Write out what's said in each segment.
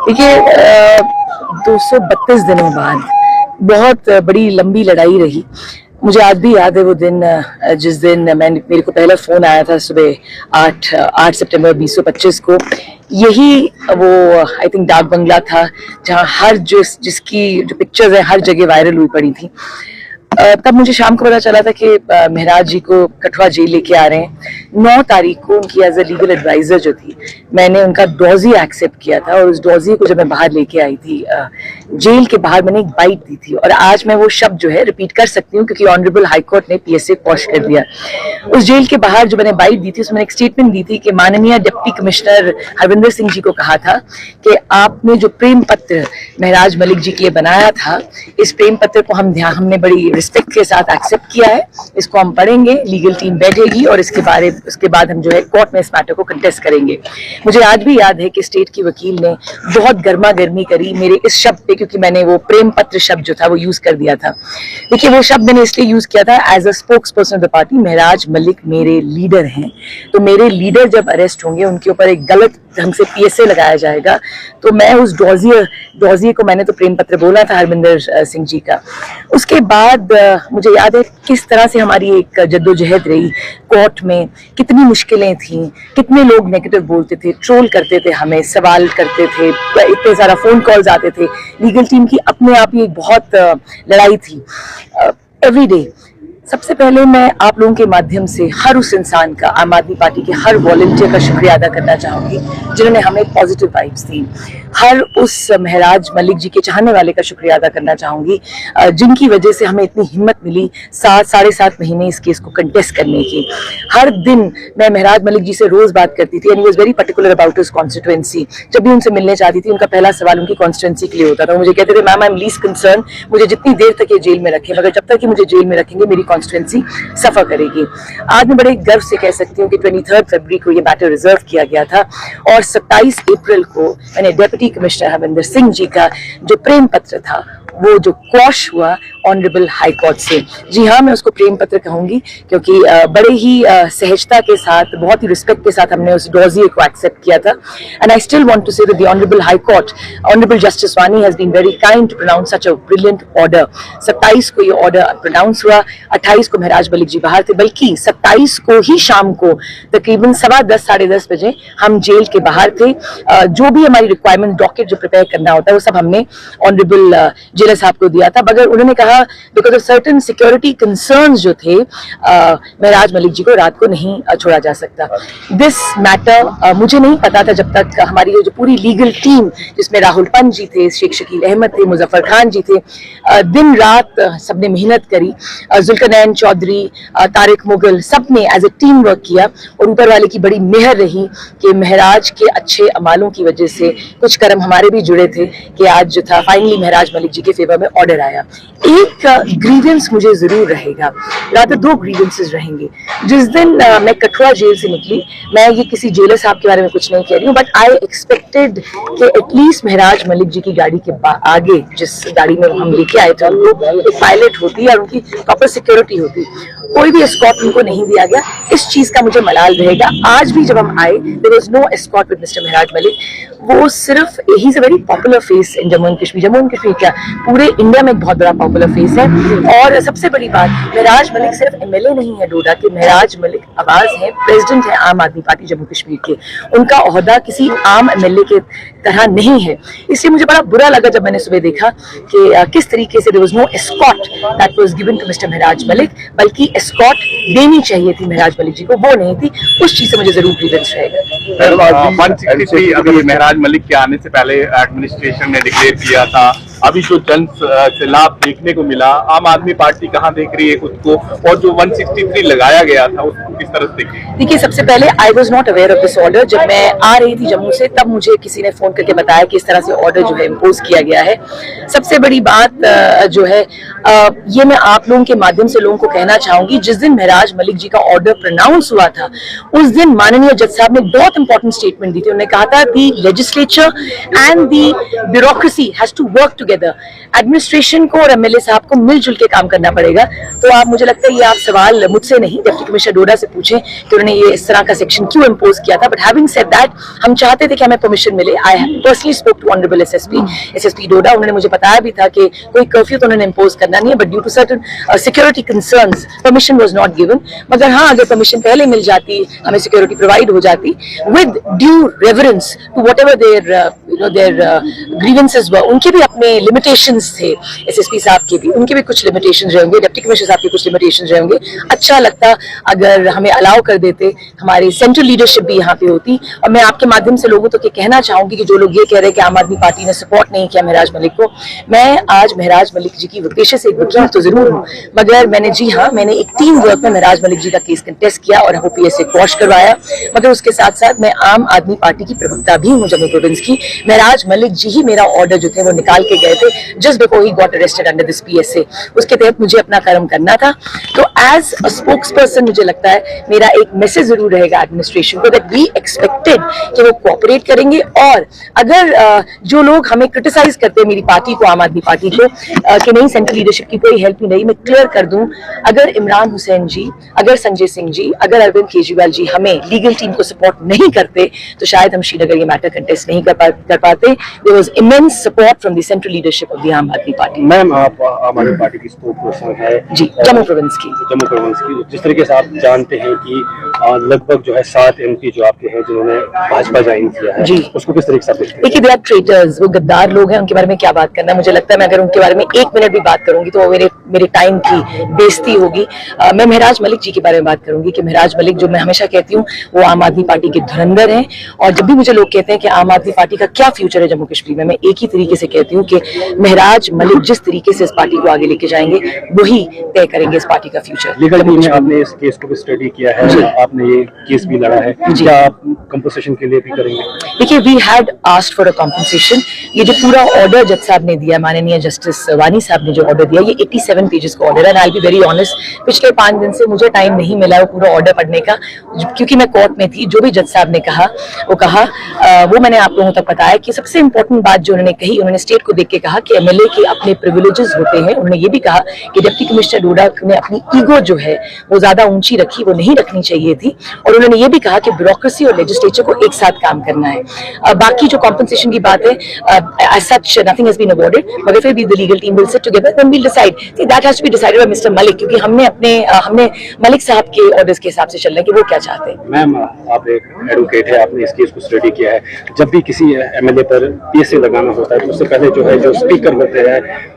देखिए 232 दिनों बाद बहुत बड़ी लंबी लड़ाई रही। मुझे आज भी याद है वो दिन जिस दिन मेरे को पहला फोन आया था सुबह 8 सितंबर 2025 को। यही वो आई थिंक डाक बंगला था जहाँ हर जिसकी जो पिक्चर्स है हर जगह वायरल हुई पड़ी थी। तब मुझे शाम को पता चला था कि महराज जी को कठुआ जेल लेके आ रहे हैं। 9 तारीख को उनकी एज अ लीगल एडवाइजर जो थी, मैंने उनका डॉजी एक्सेप्ट किया था और उस डॉजी को जब मैं बाहर लेके आई थी जेल के बाहर, मैंने एक बाइट दी थी। और आज मैं वो शब्द जो है रिपीट कर सकती हूँ क्योंकि ऑनरेबल हाई कोर्ट ने पीएसए क्वॉश कर दिया। उस जेल के बाहर जो मैंने बाइट दी थी उसमें एक स्टेटमेंट दी थी कि माननीय डिप्टी कमिश्नर हरविंदर सिंह जी को कहा था कि आपने जो प्रेम पत्र महराज मलिक जी के लिए बनाया था, इस प्रेम पत्र को हमने बड़ी रिस्पेक्ट के साथ एक्सेप्ट किया है। इसको हम पढ़ेंगे, लीगल टीम बैठेगी और उसके बाद हम जो है कोर्ट में इस मैटर को कंटेस्ट करेंगे। मुझे आज भी याद है कि स्टेट की वकील ने बहुत गर्मा गर्मी करी मेरे इस शब्द पे, क्योंकि मैंने वो प्रेम पत्र शब्द जो था वो यूज कर दिया था। देखिए वो शब्द मैंने इसलिए यूज किया था as a spokesperson of the party. Maharaj Malik मेरे लीडर हैं, तो मेरे लीडर जब अरेस्ट होंगे उनके ऊपर एक गलत ढंग से पीएसए लगाया जाएगा, तो मैं उस डॉजिए को मैंने तो प्रेम पत्र बोला था हरविंदर सिंह जी का। उसके बाद मुझे याद है किस तरह से हमारी एक जद्दोजहद रही कोर्ट में, कितनी मुश्किलें थी, कितने लोग नेगेटिव बोलते थे, ट्रोल करते थे, हमें सवाल करते थे, इतने सारा फोन कॉल्स आते थे। लीगल टीम की अपने आप ही एक बहुत लड़ाई थी एवरी डे। सबसे पहले मैं आप लोगों के माध्यम से हर उस इंसान का, आम आदमी पार्टी के हर वॉलंटियर का शुक्रिया अदा करना चाहूंगी जिन्होंने हमें पॉजिटिव वाइब्स दी। हर उस महराज मलिक जी के चाहने वाले का शुक्रिया अदा करना चाहूंगी जिनकी वजह से हमें इतनी हिम्मत मिली 7-7.5 महीने इस केस को कंटेस्ट करने की। हर दिन मैं महराज मलिक जी से रोज बात करती थी and he was very particular about his constituency. जब भी उनसे मिलने चाहती थी उनका पहला सवाल उनकी कॉन्स्टिट्यूएंसी के लिए होता था। मुझे कहते थे ma'am I am least concern, मुझे जितनी देर तक ये जेल में रखें, मगर जब तक कि मुझे जेल में रखेंगे मेरी कॉन्स्टिट्यूएंसी सफर करेगी। आज मैं बड़े गर्व से कह सकती हूँ कि 23 फरवरी को ये मैटर रिजर्व किया गया था और 27 अप्रैल को मैंने डिप्टी कमिश्नर हरविंदर सिंह जी का जो प्रेम पत्र था वो जो क्वॉश हुआ ऑनरेबल हाई कोर्ट से। जी हाँ, मैं उसको प्रेम पत्र कहूंगी क्योंकि बड़े ही सहजता के साथ, बहुत ही रिस्पेक्ट के साथ हमने उस डॉजिए को एक्सेप्ट किया था। And I still want to say that the honourable high court, honourable justice Wani has been very kind to pronounce such a brilliant order. 27 को ये ऑर्डर प्रोनाउंस हुआ, 28 को महराज मलिक जी बाहर थे, बल्कि 27 को ही शाम को तकरीबन 10:15 साढ़े 10 बजे हम जेल के बाहर थे। जो भी हमारी रिक्वायरमेंट डॉकेट जो प्रिपेयर करना होता है वो सब हमने ऑनरेबल जेलर साहब को दिया था, मगर उन्होंने कहा because of certain security concerns जो थे महराज मलिक जी को रात को नहीं छोड़ा जा सकता। दिस मैटर मुझे नहीं पता था जब तक हमारी जो पूरी लीगल टीम जिसमें राहुल पंत जी थे, शेख शकील अहमद थे, मुजफ्फर खान जी थे, दिन रात सबने मेहनत करी, जुल्करनैन चौधरी, तारिक मुगल, सब ने एज ए टीम वर्क किया और ऊपर वाले की बड़ी मेहर रही कि महराज के अच्छे अमालों की वजह से कुछ कर्म हमारे भी जुड़े थे कि आज जो था फाइनली महराज मलिक जी के फेवर में ऑर्डर आया। एक ग्रीवेंस मुझे जरूर रहेगा, रात 2 ग्रीवेंसेस रहेंगे। जिस दिन मैं कठुआ जेल से निकली, मैं ये किसी जेलर साहब के बारे में कुछ नहीं कह रही हूँ, बट आई एक्सपेक्टेड कि एटलीस्ट महराज मलिक जी की गाड़ी के आगे, जिस गाड़ी में हम लेके आए थे उनको, एक पायलट होती और उनकी प्रॉपर सिक्योरिटी होती। कोई भी एस्कॉर्ट उनको नहीं दिया गया। इस चीज का मुझे मलाल रहेगा। आज भी जब हम आए there was no escort with mister Maharaj Malik. वो सिर्फ ही is a very popular face in Jammu and Kashmir. Jammu and Kashmir क्या, पूरे इंडिया में एक बहुत बड़ा पॉपुलर फेस है। और सबसे बड़ी बात, महराज मलिक सिर्फ एमएलए नहीं है डोडा के, महराज मलिक आवाज है, प्रेसिडेंट है आम आदमी पार्टी जम्मू कश्मीर के। उनका ओहदा किसी आम एमएलए के तरह नहीं है। इसलिए मुझे बड़ा बुरा लगा जब मैंने सुबह देखा कि किस तरीके से there was no escort that was given to mister Maharaj Malik, बल्कि एस्कॉर्ट देनी चाहिए थी महराज मलिक जी को, वो नहीं थी। उस चीज से मुझे जरूर ग्रीवेंस रहेगा। 163 अभी महराज मलिक के आने से पहले एडमिनिस्ट्रेशन ने डिक्लेयर किया था, अभी जो जन लाभ देखने को मिला, आम आदमी पार्टी कहाँ देख रही है खुद को, और जो 163 लगाया गया था उसको किस तरह से देखिए? देखिए, सबसे पहले I was not aware of this order. जब मैं आ रही थी जम्मू से तब मुझे किसी ने फोन करके बताया कि इस तरह से ऑर्डर जो है इम्पोज किया गया है। सबसे बड़ी बात जो है ये मैं आप लोगों के माध्यम से लोगों को कहना चाहूंगी, जिस दिन महराज मलिक जी का ऑर्डर प्रोनाउंस हुआ था उस दिन माननीय जज साहब ने बहुत इंपॉर्टेंट स्टेटमेंट दी थी। उन्होंने कहा था the legislature and the bureaucracy has to work together together. Administration को और एमएलए साहब को मिलजुल के काम करना पड़ेगा। तो आप, मुझे लगता है ये आप सवाल मुझसे नहीं, डिप्टी कमिश्नर डोडा से पूछें कि उन्होंने ये इस तरह का सेक्शन क्यों इम्पोज किया था। बट हैविंग सेड दैट, हम चाहते थे कि हमें परमिशन मिले। I personally spoke to honourable SSP Doda. उन्होंने मुझे बताया भी था कि कोई कर्फ्यू तो उन्होंने इम्पोज करना नहीं है, but due to certain security concerns permission was not given. मगर हाँ, अगर परमिशन पहले मिल जाती, हमें सिक्योरिटी प्रोवाइड हो जाती with due reverence to whatever their grievances were. उनके भी अपने लिमिटेशंस थे, एसएसपी साहब के भी, उनके भी कुछ लिमिटेशंस रहेंगे, डिप्टी कमिश्नर साहब के कुछ लिमिटेशंस रहेंगे। अच्छा लगता अगर हमें अलाउ कर देते, हमारी सेंट्रल लीडरशिप भी यहाँ पे होती। और मैं आपके माध्यम से लोगों तो कहना चाहूंगी कि जो लोग ये कह रहे हैं कि आम आदमी पार्टी ने सपोर्ट नहीं किया महराज मलिक को, मैं आज महराज मलिक जी की पेशे से एक वकील तो जरूर हूँ, मगर मैंने एक टीम वर्क में महराज मलिक जी का केस कंटेस्ट किया और ओपीएस से क्वॉश करवाया। मगर उसके साथ साथ मैं आम आदमी पार्टी की प्रवक्ता भी हूँ जम्मू प्रोविंस की। महराज मलिक जी ही मेरा ऑर्डर जो थे वो निकाल के गए थे just before he got arrested under this PSA. उसके तहत मुझे अपना कर्म करना था। तो एज अ स्पोक्स पर्सन मुझे लगता है मेरा एक मैसेज जरूर रहेगा एडमिनिस्ट्रेशन को, दैट वी एक्सपेक्टेड कि वो कोऑपरेट करेंगे। और अगर जो लोग हमें क्रिटिसाइज करते हैं मेरी पार्टी को, आम आदमी पार्टी को, कि नहीं सेंट्रल लीडरशिप की कोई हेल्प नहीं, मैं क्लियर कर दूं, अगर इमरान हुसैन जी, अगर संजय सिंह जी, अगर अरविंद केजरीवाल जी हमें लीगल टीम को सपोर्ट नहीं करते तो शायद हम श्रीनगर ये मैटर कंटेस्ट नहीं कर पाते। There was immense support from the central leadership of the Aam Aadmi party. Ma'am, आप आम आदमी पार्टी की स्पोक पर्सन है जी, जम्मू प्रोविंस की। जिस तरीके से आप जानते हैं कि लगभग जो है 7 MP जो आपके हैं जिन्होंने भाजपा ज्वाइन किया है, जी, उसको किस तरीके से देखते हैं? देखिए, दे आर ट्रेटर्स, वो गद्दार लोग हैं, उनके बारे में क्या बात करना। मुझे लगता है मैं अगर उनके बारे में 1 मिनट भी बात करूंगी तो वो मेरे टाइम की बेइज्जती होगी। मैं महराज मलिक जी के बारे में बात करूंगी कि महराज मलिक, जो मैं हमेशा कहती हूँ, वो आम आदमी पार्टी के धुरंधर हैं। और जब भी मुझे लोग कहते हैं कि आम आदमी पार्टी का क्या फ्यूचर है जम्मू कश्मीर में, मैं एक ही तरीके से कहती हूँ कि महराज मलिक जिस तरीके से इस पार्टी को आगे लेके जाएंगे वही तय करेंगे इस पार्टी का फ्यूचर। लीगल टीम में आपने इस केस को भी स्टडी किया है, आपने ये केस भी लड़ा है, क्या आप कंपनसेशन के लिए भी करेंगे? देखिए, we had asked for a compensation. ये जो पूरा ऑर्डर जज साहब ने दिया, माननीय जस्टिस वानी साहब ने जो ऑर्डर दिया, ये 87 पेजेस का ऑर्डर है। I will be very honest, पिछले 5 दिन से मुझे टाइम नहीं मिला वो पूरा ऑर्डर पढ़ने का, क्योंकि मैं कोर्ट में थी। जो भी जज साहब ने कहा वो मैंने आप लोगों तक बताया कि सबसे इंपॉर्टेंट बात जो उन्होंने कही, उन्होंने स्टेट को देख के कहा कि एमएलए के अपने प्रिविलेजेस होते हैं। उन्होंने ये भी कहा कि डिप्टी कमिश्नर डोडा ने अपनी ईगो जो है वो ज्यादा ऊंची रखी, वो नहीं रखनी चाहिए थी। और उन्होंने ये भी कहा कि ब्यूरोक्रेसी और लेजिस्लेचर को एक साथ काम करना है। बाकी जो कॉम्पनसेशन की बात है, as such nothing has been awarded, मगर फिर भी the legal team will sit together and we'll decide. See, that has to be decided by Mr. Malik, क्योंकि हमने मलिक साहब के ऑर्डर्स के हिसाब से चलना है कि वो क्या चाहते हैं। मैम, आप एक एडवोकेट है, आपने इस केस को स्टडी किया है। जब भी किसी एमएलए पर पीएसए लगाना होता है तो उससे पहले जो है जो स्पीकर होते हैं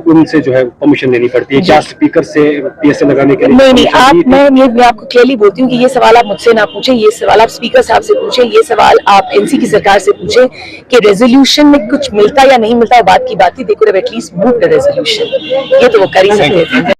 उनसे जो है परमिशन लेनी पड़ती है। क्या स्पीकर से पीएसए लगाने के लिए? नहीं, मैं आपको क्लियरली बोलती हूँ कि ये सवाल आप मुझसे ना पूछें, ये सवाल आप स्पीकर साहब से पूछें, ये सवाल आप एनसी की सरकार से पूछें कि रेजोल्यूशन में कुछ मिलता या नहीं मिलता, बात की बात थी। They could have at least moved the resolution, ये तो वो कर ही सकते थे।